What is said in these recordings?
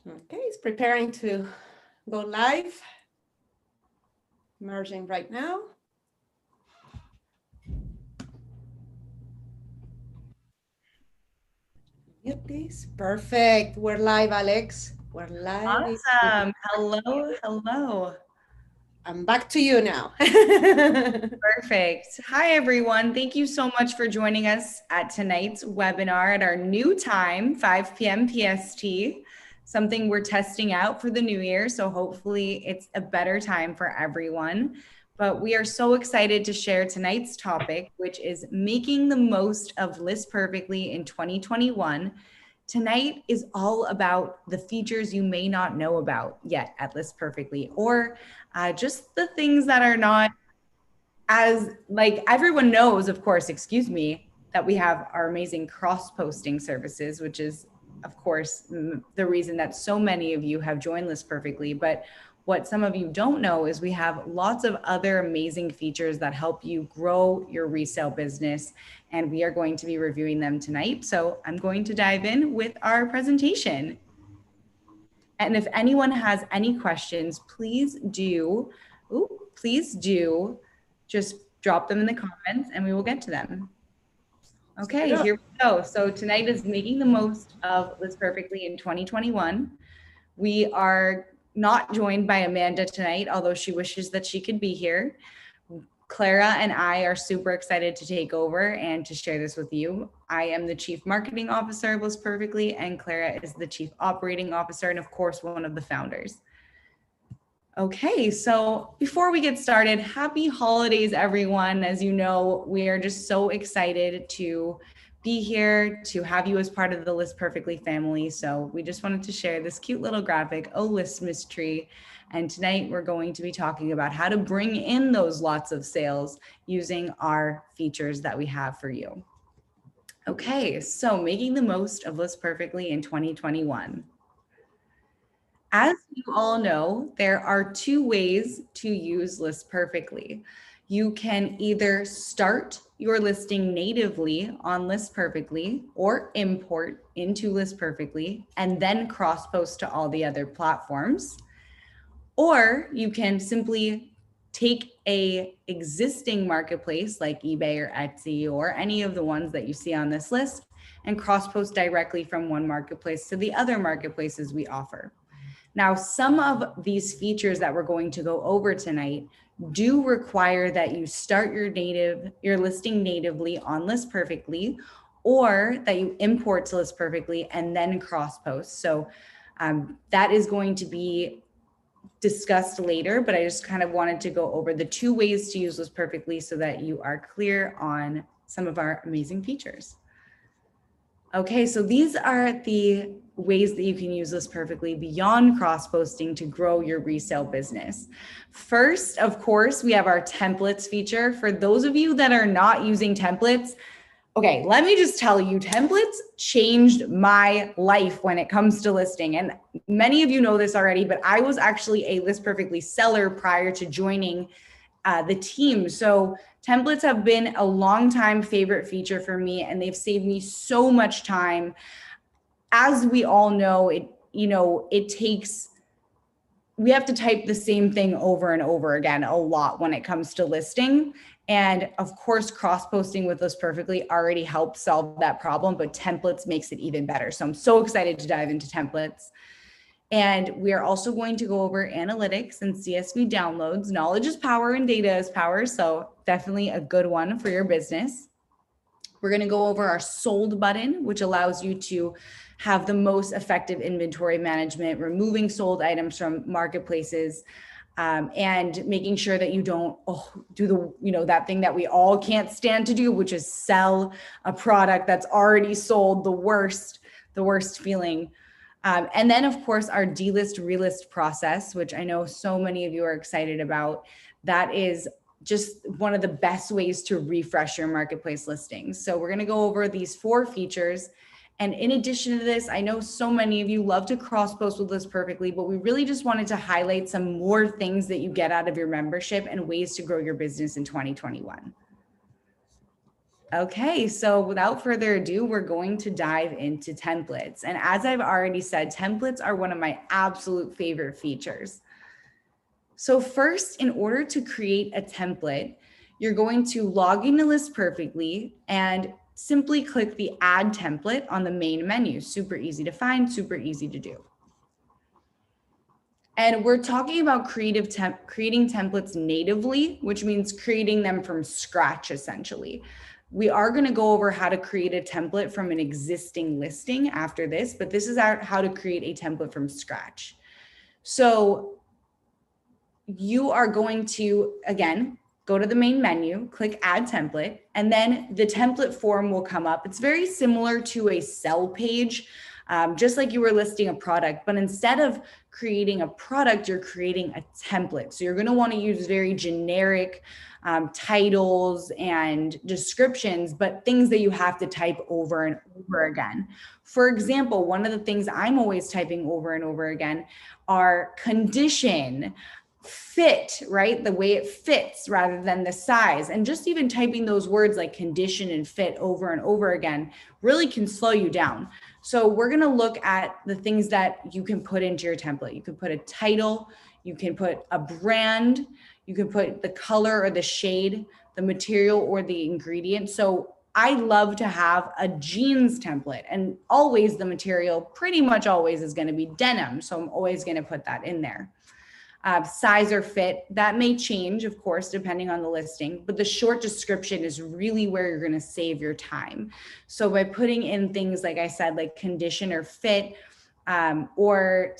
Okay, it's preparing to go live. Merging right now. Mute this. Perfect. We're live, Alex. We're live. Awesome. Hello, hello. I'm back to you now. Perfect. Hi, everyone. Thank you so much for joining us at tonight's webinar at our new time, 5 p.m. PST, something we're testing out for the new year. So hopefully it's a better time for everyone. But we are so excited to share tonight's topic, which is making the most of List Perfectly in 2021. Tonight is all about the features you may not know about yet at List Perfectly, or just the things that are not as, like, everyone knows, of course, excuse me, that we have our amazing cross-posting services, which is, of course, the reason that so many of you have joined List Perfectly. But what some of you don't know is we have lots of other amazing features that help you grow your resale business, and we are going to be reviewing them tonight. So I'm going to dive in with our presentation. And if anyone has any questions, please do just drop them in the comments and we will get to them. Okay, here we go. So tonight is making the most of List Perfectly in 2021. We are not joined by Amanda tonight, although she wishes that she could be here. Clara and I are super excited to take over and to share this with you. I am the Chief Marketing Officer of List Perfectly, and Clara is the Chief Operating Officer and, of course, one of the founders. Okay, so before we get started, happy holidays, everyone. As you know, we are just so excited to be here, to have you as part of the List Perfectly family. So we just wanted to share this cute little graphic, Oh List Mystery. And tonight we're going to be talking about how to bring in those lots of sales using our features that we have for you. Okay, so making the most of List Perfectly in 2021. As you all know, there are two ways to use List Perfectly. You can either start your listing natively on List Perfectly or import into List Perfectly and then cross post to all the other platforms. Or you can simply take a existing marketplace like eBay or Etsy or any of the ones that you see on this list and cross post directly from one marketplace to the other marketplaces we offer. Now, some of these features that we're going to go over tonight do require that you start your listing natively on List Perfectly, or that you import to List Perfectly and then cross post. So that is going to be discussed later, but I just kind of wanted to go over the two ways to use List Perfectly so that you are clear on some of our amazing features. Okay, so these are the ways that you can use List Perfectly beyond cross-posting to grow your resale business. First, of course, we have our templates feature. For those of you that are not using templates, okay, let me just tell you, templates changed my life when it comes to listing. And many of you know this already, but I was actually a List Perfectly seller prior to joining the team. So templates have been a long time favorite feature for me, and they've saved me so much time. As we all know, we have to type the same thing over and over again a lot when it comes to listing. And of course, cross-posting with List Perfectly already helps solve that problem, but templates makes it even better. So I'm so excited to dive into templates. And we are also going to go over analytics and CSV downloads. Knowledge is power and data is power. So definitely a good one for your business. We're going to go over our sold button, which allows you to have the most effective inventory management, removing sold items from marketplaces, and making sure that you don't do that thing that we all can't stand to do, which is sell a product that's already sold. The worst feeling. And then, of course, our delist relist process, which I know so many of you are excited about. That is just one of the best ways to refresh your marketplace listings. So we're going to go over these 4 features. And in addition to this, I know so many of you love to cross post with List Perfectly, but we really just wanted to highlight some more things that you get out of your membership and ways to grow your business in 2021. Okay, so without further ado, we're going to dive into templates. And as I've already said, templates are one of my absolute favorite features. So first, in order to create a template, you're going to log into List Perfectly and simply click the Add Template on the main menu. Super easy to find, super easy to do. And we're talking about creating templates natively, which means creating them from scratch, essentially. We are going to go over how to create a template from an existing listing after this, but this is how to create a template from scratch. So you are going to, again, go to the main menu, click Add Template, and then the template form will come up. It's very similar to a sell page, just like you were listing a product, but instead of creating a product, you're creating a template. So you're going to want to use very generic titles and descriptions, but things that you have to type over and over again. For example, one of the things I'm always typing over and over again are condition, fit, right? The way it fits rather than the size. And just even typing those words like condition and fit over and over again really can slow you down. So we're going to look at the things that you can put into your template. You can put a title, you can put a brand, you can put the color or the shade, the material or the ingredient. So I love to have a jeans template, and always the material pretty much always is going to be denim. So I'm always going to put that in there. Size or fit, that may change, of course, depending on the listing, but the short description is really where you're going to save your time. So by putting in things, like I said, like condition or fit, or,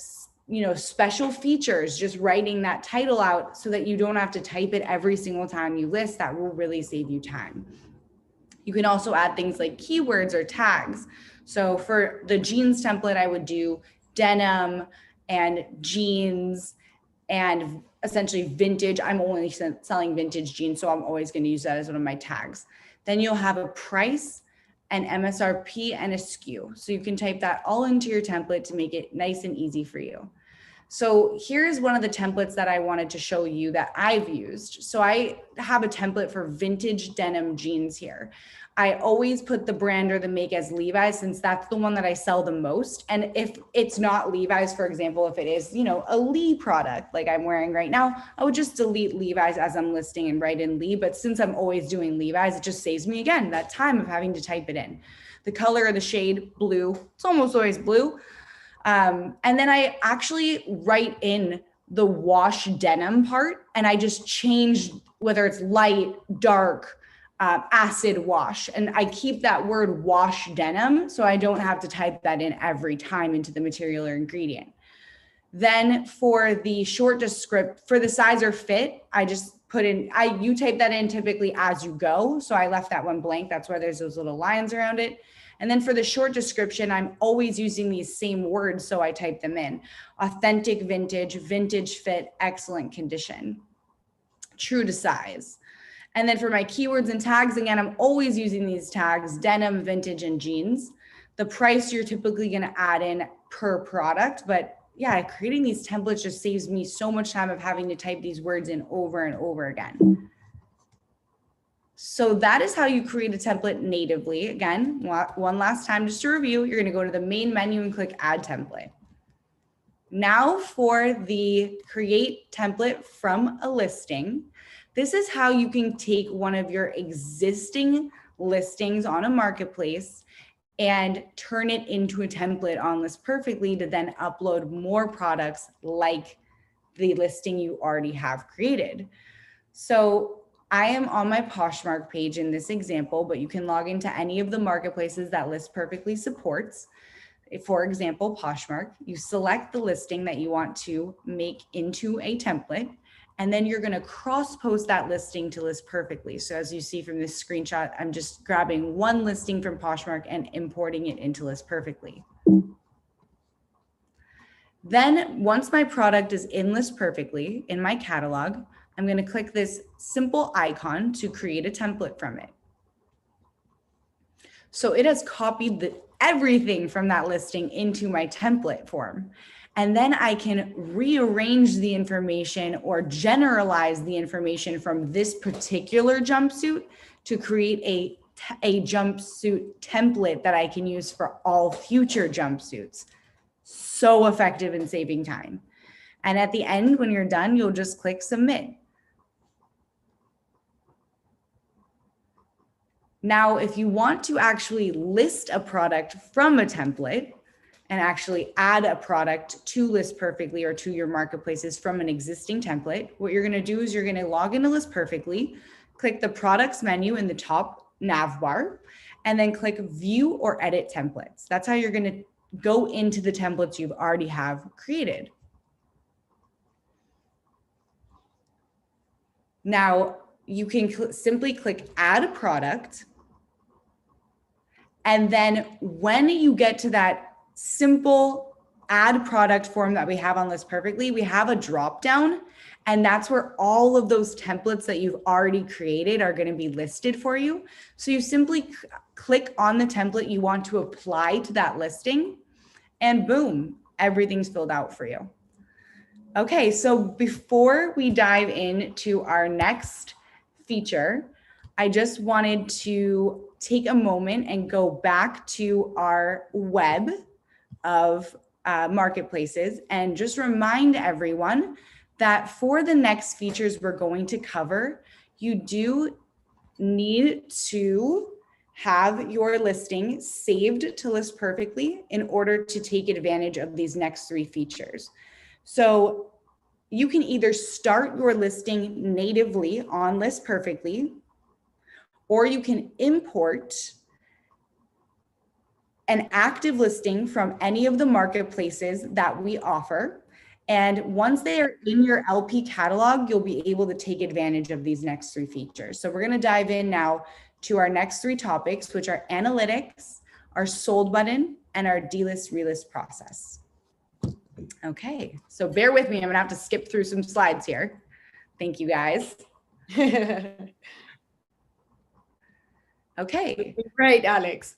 special features, just writing that title out so that you don't have to type it every single time you list, that will really save you time. You can also add things like keywords or tags. So for the jeans template, I would do denim and jeans and essentially vintage. I'm only selling vintage jeans, so I'm always going to use that as one of my tags. Then you'll have a price, an MSRP, and a SKU. So you can type that all into your template to make it nice and easy for you. So here's one of the templates that I wanted to show you that I've used. So I have a template for vintage denim jeans here. I always put the brand or the make as Levi's, since that's the one that I sell the most. And if it's not Levi's, for example, if it is, a Lee product like I'm wearing right now, I would just delete Levi's as I'm listing and write in Lee. But since I'm always doing Levi's, it just saves me, again, that time of having to type it in. The color or the shade, blue. It's almost always blue. And then I actually write in the wash denim part, and I just change whether it's light, dark, acid wash. And I keep that word wash denim so I don't have to type that in every time into the material or ingredient. Then for the short description, for the size or fit, I just put in, you type that in typically as you go. So I left that one blank. That's why there's those little lines around it. And then for the short description, I'm always using these same words, so I type them in. Authentic vintage, vintage fit, excellent condition, true to size. And then for my keywords and tags, again, I'm always using these tags, denim, vintage, and jeans. The price you're typically going to add in per product, but yeah, creating these templates just saves me so much time of having to type these words in over and over again. So that is how you create a template natively. Again, one last time just to review, you're going to go to the main menu and click Add Template. Now for the create template from a listing. This is how you can take one of your existing listings on a marketplace and turn it into a template on List Perfectly to then upload more products like the listing you already have created. So I am on my Poshmark page in this example, but you can log into any of the marketplaces that List Perfectly supports. For example, Poshmark, you select the listing that you want to make into a template, and then you're going to cross post that listing to List Perfectly. So as you see from this screenshot, I'm just grabbing one listing from Poshmark and importing it into List Perfectly. Then once my product is in List Perfectly in my catalog, I'm going to click this simple icon to create a template from it. So it has copied everything from that listing into my template form. And then I can rearrange the information or generalize the information from this particular jumpsuit to create a a jumpsuit template that I can use for all future jumpsuits. So effective in saving time. And at the end, when you're done, you'll just click submit. Now, if you want to actually list a product from a template and actually add a product to List Perfectly or to your marketplaces from an existing template, what you're going to do is you're going to log into List Perfectly, click the products menu in the top nav bar, and then click view or edit templates. That's how you're going to go into the templates you've already have created. Now, you can simply click add a product. And then when you get to that simple add product form that we have on List Perfectly, we have a drop down, and that's where all of those templates that you've already created are going to be listed for you. So you simply click on the template you want to apply to that listing, and boom, everything's filled out for you. Okay, so before we dive into our next feature, I just wanted to take a moment and go back to our web of marketplaces and just remind everyone that for the next features we're going to cover, you do need to have your listing saved to List Perfectly in order to take advantage of these next 3 features. So you can either start your listing natively on List Perfectly, or you can import an active listing from any of the marketplaces that we offer. And once they are in your LP catalog, you'll be able to take advantage of these next 3 features. So we're going to dive in now to our next 3 topics, which are analytics, our sold button, and our delist relist process. Okay, so bear with me. I'm going to have to skip through some slides here. Thank you, guys. Okay. Great, Alex.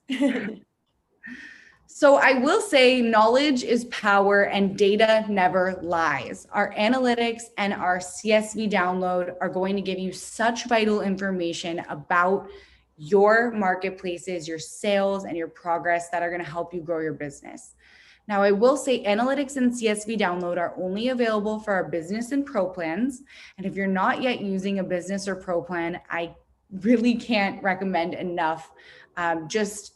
So I will say knowledge is power and data never lies. Our analytics and our CSV download are going to give you such vital information about your marketplaces, your sales, and your progress that are going to help you grow your business. Now, I will say analytics and CSV download are only available for our business and pro plans. And if you're not yet using a business or pro plan, I really can't recommend enough just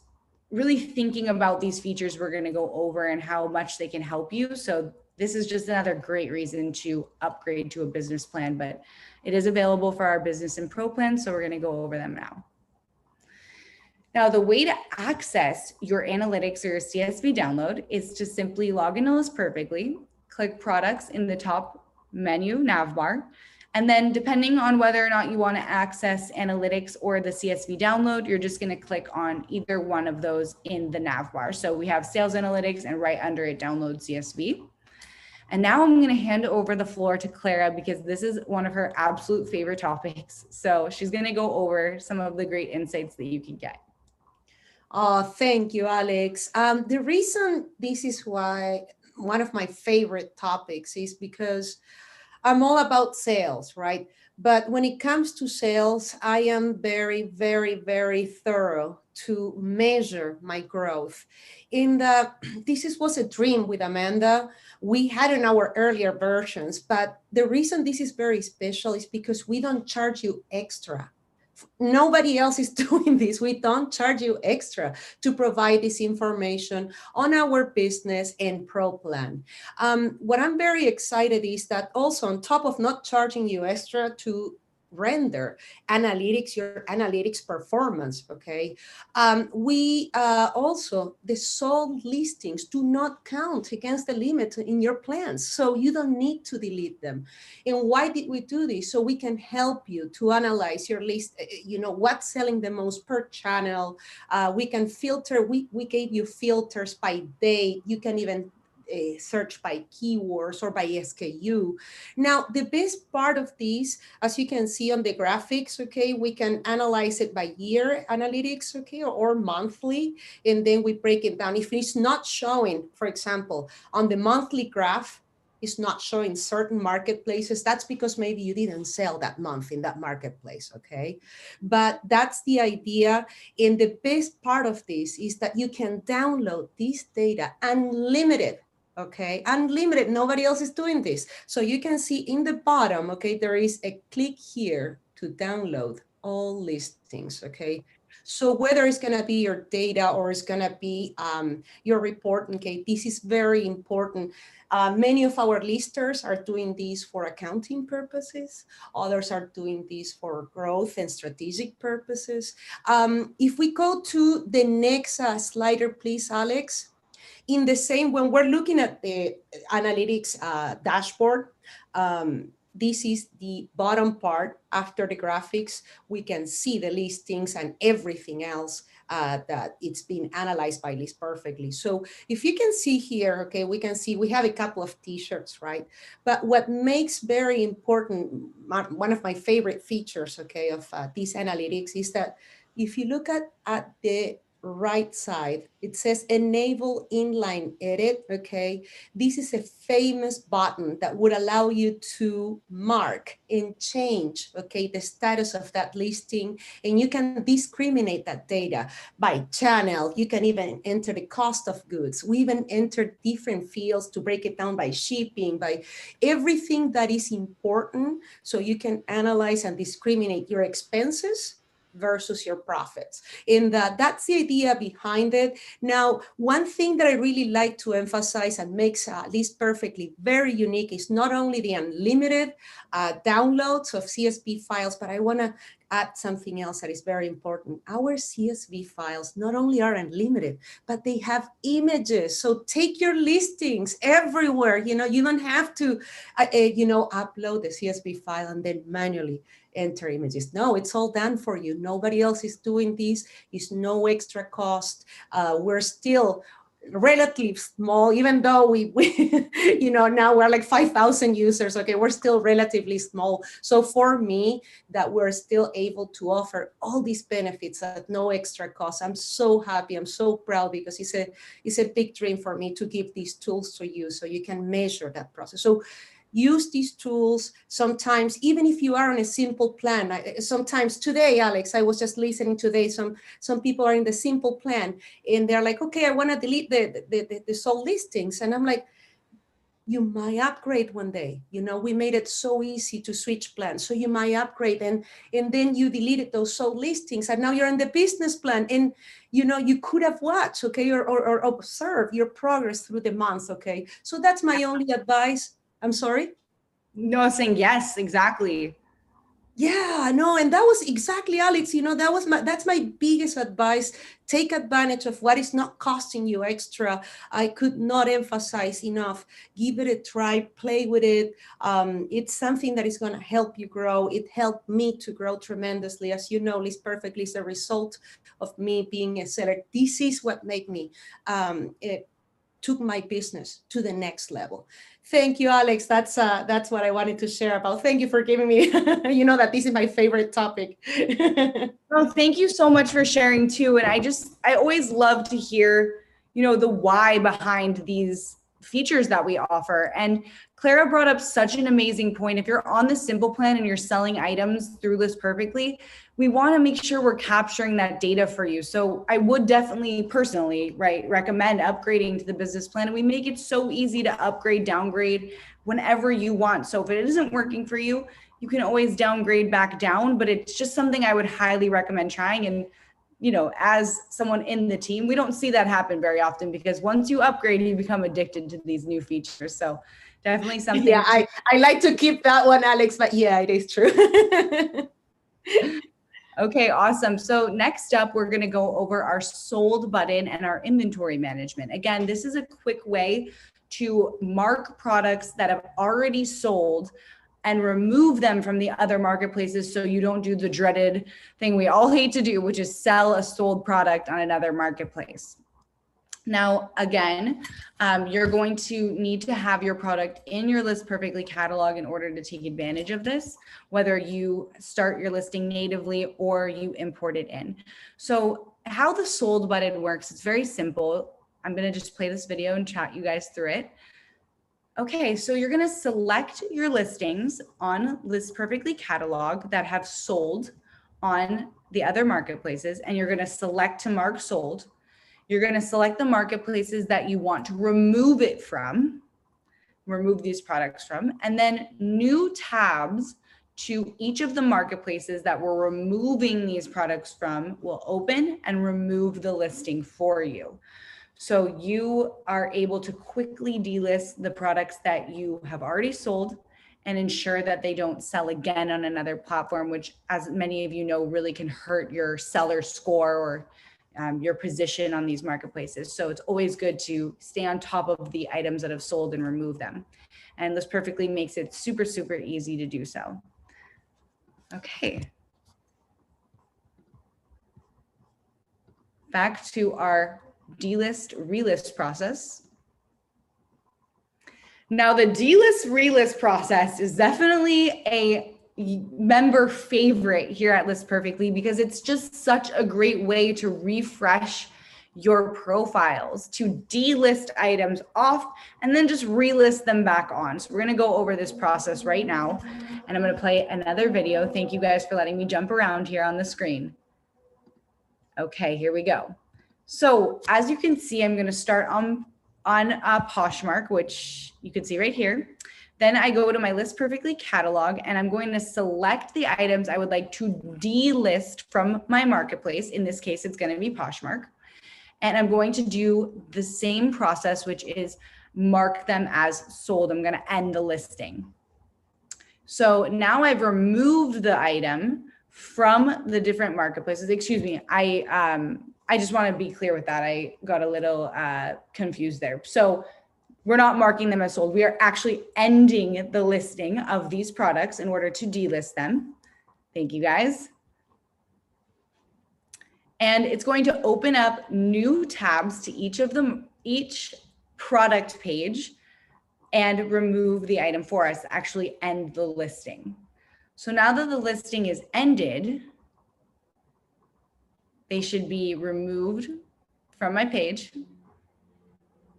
really thinking about these features we're going to go over and how much they can help you. So this is just another great reason to upgrade to a business plan, but it is available for our business and pro plans. So we're going to go over them now. Now, the way to access your analytics or your CSV download is to simply log into List Perfectly, click products in the top menu nav bar, and then depending on whether or not you want to access analytics or the CSV download, you're just going to click on either one of those in the nav bar. So we have sales analytics and right under it, download CSV. And now I'm going to hand over the floor to Clara because this is one of her absolute favorite topics. So she's going to go over some of the great insights that you can get. Oh, thank you, Alex. The reason this is why one of my favorite topics is because I'm all about sales, right? But when it comes to sales, I am very, very, very thorough to measure my growth. This was a dream with Amanda. We had in our earlier versions, but the reason this is very special is because we don't charge you extra. Nobody else is doing this. We don't charge you extra to provide this information on our business and pro plan. What I'm very excited is that also on top of not charging you extra to render analytics, your analytics performance, okay? We also, the sold listings do not count against the limit in your plans, so you don't need to delete them. And why did we do this? So we can help you to analyze your list, what's selling the most per channel. We can filter, we gave you filters by date. You can even search by keywords or by SKU. Now, the best part of this, as you can see on the graphics, okay, we can analyze it by year analytics, okay, or monthly, and then we break it down. If it's not showing, for example, on the monthly graph, is not showing certain marketplaces, that's because maybe you didn't sell that month in that marketplace, okay? But that's the idea. And the best part of this is that you can download this data unlimited, okay? Unlimited, nobody else is doing this. So you can see in the bottom, okay, there is a click here to download all listings, okay? So whether it's gonna be your data or it's gonna be your report, okay, this is very important. Many of our listers are doing this for accounting purposes. Others are doing this for growth and strategic purposes. If we go to the next slider, please, Alex. In the same, when we're looking at the analytics dashboard, this is the bottom part. After the graphics, we can see the listings and everything else that it's been analyzed by List Perfectly. So if you can see here, okay, we can see we have a couple of t-shirts, right? But what makes very important, one of my favorite features, okay, of these analytics is that if you look at the right side, it says enable inline edit, okay? This is a famous button that would allow you to mark and change, okay, the status of that listing, and you can discriminate that data by channel. You can even enter the cost of goods. We even enter different fields to break it down by shipping, by everything that is important, so you can analyze and discriminate your expenses versus your profits. And that's the idea behind it. Now, one thing that I really like to emphasize and makes List Perfectly very unique is not only the unlimited downloads of CSV files, but I want to add something else that is very important. Our CSV files not only are unlimited, but they have images. So take your listings everywhere. You don't have to, upload the CSV file and then manually enter images. No, it's all done for you. Nobody else is doing this. It's no extra cost. We're still relatively small, even though we now we're like 5,000 users. Okay, we're still relatively small. So for me, that we're still able to offer all these benefits at no extra cost, I'm so happy. I'm so proud, because it's a big dream for me to give these tools to you so you can measure that process. So use these tools. Sometimes, even if you are on a simple plan, sometimes today, Alex, I was just listening today, some people are in the simple plan and they're like, okay, I want to delete the sold listings. And I'm like, you might upgrade one day. We made it so easy to switch plans. So you might upgrade, and then you deleted those sold listings, and now you're in the business plan, and you could have watched, okay, or observed your progress through the month, okay? So that's my only advice. I'm sorry? No, I'm saying yes, exactly. Yeah, no, and that was exactly, Alex, that's my biggest advice. Take advantage of what is not costing you extra. I could not emphasize enough. Give it a try, play with it. It's something that is going to help you grow. It helped me to grow tremendously. As you know, List Perfectly is a result of me being a seller. This is what made me took my business to the next level. Thank you, Alex. That's what I wanted to share about. Thank you for giving me, that this is my favorite topic. Well, thank you so much for sharing too. And I always love to hear, the why behind these features that we offer. And Clara brought up such an amazing point. If you're on the simple plan and you're selling items through List Perfectly, we want to make sure we're capturing that data for you. So I would definitely personally, recommend upgrading to the business plan. And we make it so easy to upgrade, downgrade whenever you want. So if it isn't working for you, you can always downgrade back down, but it's just something I would highly recommend trying. And, as someone in the team, we don't see that happen very often, because once you upgrade, you become addicted to these new features. So definitely something. Yeah, I like to keep that one, Alex, but yeah, it is true. Okay, awesome. So next up, we're going to go over our sold button and our inventory management. Again, this is a quick way to mark products that have already sold and remove them from the other marketplaces, so you don't do the dreaded thing we all hate to do, which is sell a sold product on another marketplace. Now, again, you're going to need to have your product in your List Perfectly catalog in order to take advantage of this, whether you start your listing natively or you import it in. So how the sold button works, it's very simple. I'm going to just play this video and chat you guys through it. Okay, so you're going to select your listings on List Perfectly catalog that have sold on the other marketplaces, and you're going to select to mark sold. You're going to select the marketplaces that you want to remove it from, remove these products from, and then new tabs to each of the marketplaces that we're removing these products from will open and remove the listing for you. So you are able to quickly delist the products that you have already sold and ensure that they don't sell again on another platform, which, as many of you know, really can hurt your seller score or your position on these marketplaces. So it's always good to stay on top of the items that have sold and remove them. And List Perfectly makes it super, super easy to do so. Okay. Back to our delist relist process. Now, the delist relist process is definitely a member favorite here at List Perfectly because it's just such a great way to refresh your profiles, to delist items off and then just relist them back on. So we're going to go over this process right now, and I'm going to play another video. Thank you guys for letting me jump around here on the screen. Okay, here we go. So as you can see, I'm going to start on Poshmark, which you can see right here. Then I go to my List Perfectly catalog, and I'm going to select the items I would like to delist from my marketplace. In this case, it's going to be Poshmark. And I'm going to do the same process, which is mark them as sold. I'm going to end the listing. So now I've removed the item from the different marketplaces. Excuse me, I just want to be clear with that. I got a little confused there. So we're not marking them as sold. We are actually ending the listing of these products in order to delist them. Thank you, guys. And it's going to open up new tabs to each product page and remove the item for us, actually end the listing. So now that the listing is ended, they should be removed from my page,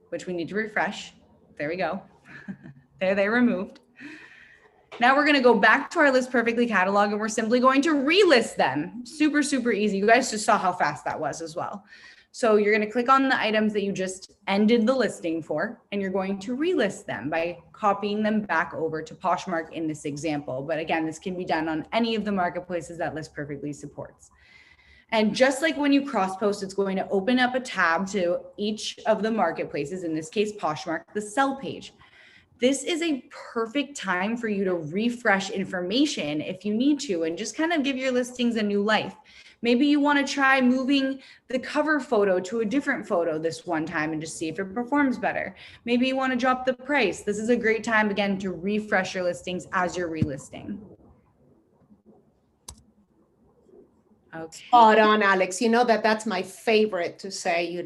which we need to refresh. There we go. There, they're removed. Now we're going to go back to our List Perfectly catalog, and we're simply going to relist them. Super, super easy. You guys just saw how fast that was as well. So you're going to click on the items that you just ended the listing for, and you're going to relist them by copying them back over to Poshmark in this example. But again, this can be done on any of the marketplaces that List Perfectly supports. And just like when you cross post, it's going to open up a tab to each of the marketplaces, in this case, Poshmark, the sell page. This is a perfect time for you to refresh information if you need to, and just kind of give your listings a new life. Maybe you want to try moving the cover photo to a different photo this one time and just see if it performs better. Maybe you want to drop the price. This is a great time, again, to refresh your listings as you're relisting. Okay. Spot on, Alex. You know that's my favorite to say.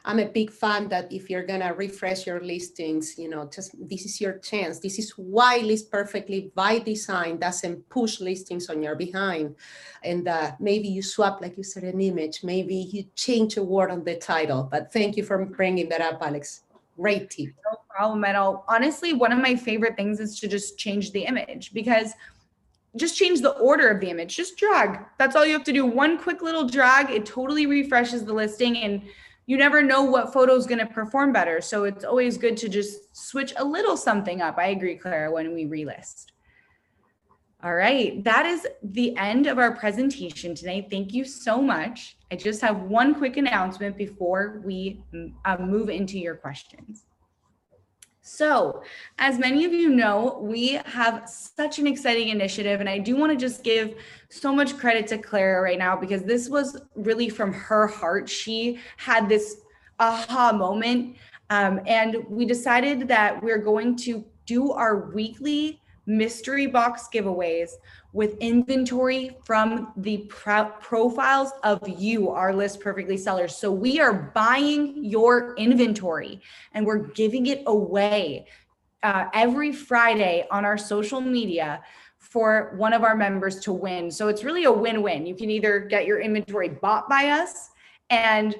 I'm a big fan that if you're gonna refresh your listings, just this is your chance. This is why List Perfectly by design doesn't push listings on your behind. And maybe you swap, like you said, an image. Maybe you change a word on the title. But thank you for bringing that up, Alex. Great tip. No problem at all. Honestly, one of my favorite things is to just change the image, because just change the order of the image. Just drag. That's all you have to do. One quick little drag. It totally refreshes the listing, and you never know what photo is going to perform better. So it's always good to just switch a little something up. I agree, Clara, when we relist. All right. That is the end of our presentation today. Thank you so much. I just have one quick announcement before we move into your questions. So, as many of you know, we have such an exciting initiative, and I do want to just give so much credit to Clara right now, because this was really from her heart. She had this aha moment, and we decided that we're going to do our weekly mystery box giveaways with inventory from the profiles of you, our List Perfectly sellers. So we are buying your inventory and we're giving it away every Friday on our social media for one of our members to win. So it's really a win-win. You can either get your inventory bought by us and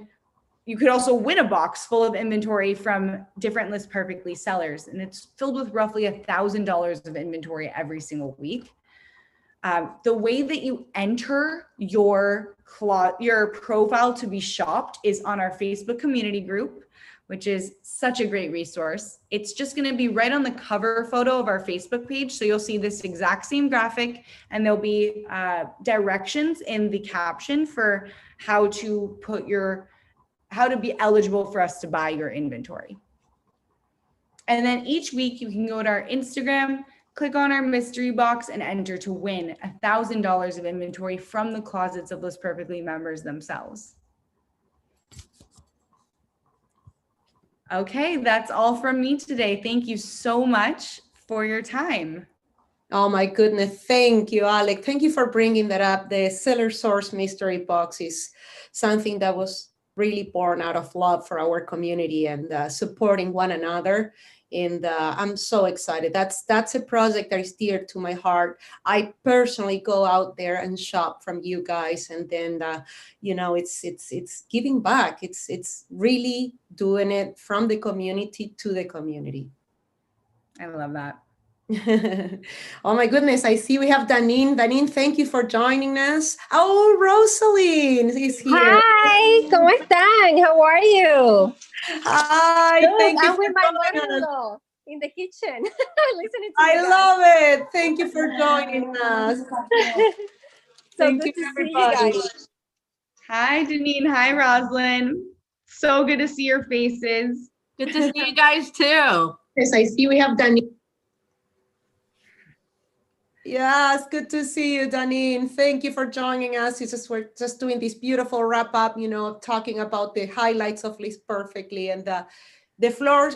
you could also win a box full of inventory from different List Perfectly sellers. And it's filled with roughly $1,000 of inventory every single week. The way that you enter your profile to be shopped is on our Facebook community group, which is such a great resource. It's just going to be right on the cover photo of our Facebook page. So you'll see this exact same graphic, and there'll be directions in the caption for how to be eligible for us to buy your inventory. And then each week you can go to our Instagram, click on our mystery box, and enter to win $1,000 of inventory from the closets of List Perfectly members themselves. Okay, that's all from me today. Thank you so much for your time. Oh my goodness. Thank you, Alec. Thank you for bringing that up. The seller source mystery box is something that was really born out of love for our community and supporting one another. And I'm so excited. That's a project that is dear to my heart. I personally go out there and shop from you guys, and then it's giving back. It's really doing it from the community to the community. I love that. Oh my goodness, I see we have Danine. Danine, thank you for joining us. Oh, Rosalind is here. Hi, ¿cómo están? How are you? Hi, Good. thank you I'm for with my joining us. mother-in-law in the kitchen, listening to I you guys. love it. Thank you for joining us. So Thank good you, to everybody. see you guys. Hi, Deneen. Hi, Rosalind. So good to see your faces. Good to see you guys too. Yes, I see we have Danine. Yes, good to see you, Danine. Thank you for joining us. We're just doing this beautiful wrap up, talking about the highlights of List Perfectly, and the floor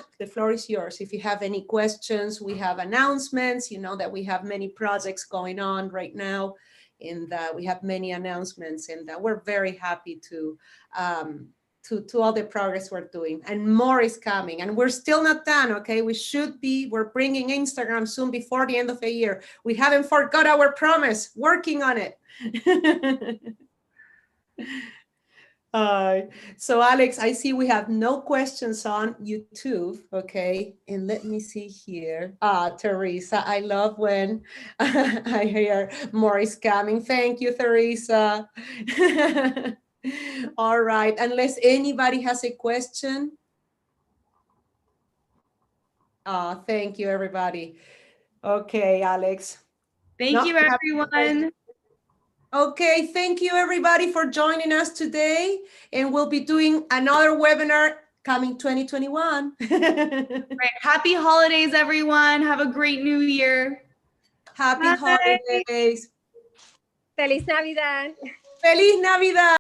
is yours. If you have any questions, we have announcements. You know that we have many projects going on right now, and we have many announcements, and we're very happy to all the progress we're doing, and more is coming, and we're still not done. Okay, we're bringing Instagram soon before the end of the year. We haven't forgot our promise, working on it. So Alex, I see we have no questions on YouTube. Okay, and let me see here. Teresa, I love when I hear more is coming. Thank you, Teresa. All right, unless anybody has a question. Thank you, everybody. Okay, Alex. Thank you, everyone. Okay, thank you, everybody, for joining us today. And we'll be doing another webinar coming 2021. Right. Happy holidays, everyone. Have a great new year. Happy holidays. Feliz Navidad. Feliz Navidad.